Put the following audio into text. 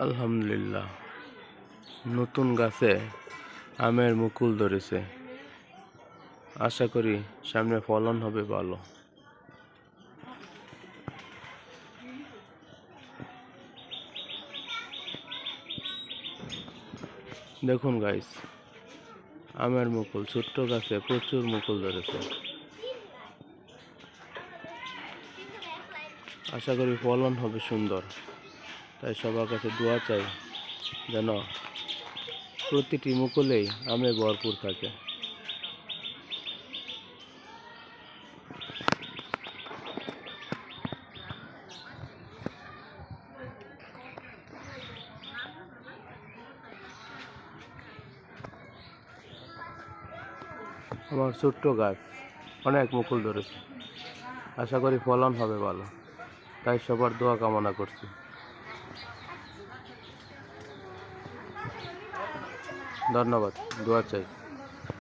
আলহামদুলিল্লাহ, নতুন গাছে আমের মুকুল ধরেছে। আশা করি সামনে ফলন হবে ভালো। দেখুন গাইস, আমের মুকুল ছোট্ট গাছে প্রচুর মুকুল ধরেছে। আশা করি ফলন হবে সুন্দর। তাই সবার কাছে দোয়া চাই যেন প্রতিটি মুকুলেই আমে ভরপুর থাকে। আমার ছোট্ট গাছ অনেক মুকুল ধরেছে। আশা করি ফলন হবে ভালো। তাই সবার দোয়া কামনা করছি। ধন্যবাদ, দোয়া চাই।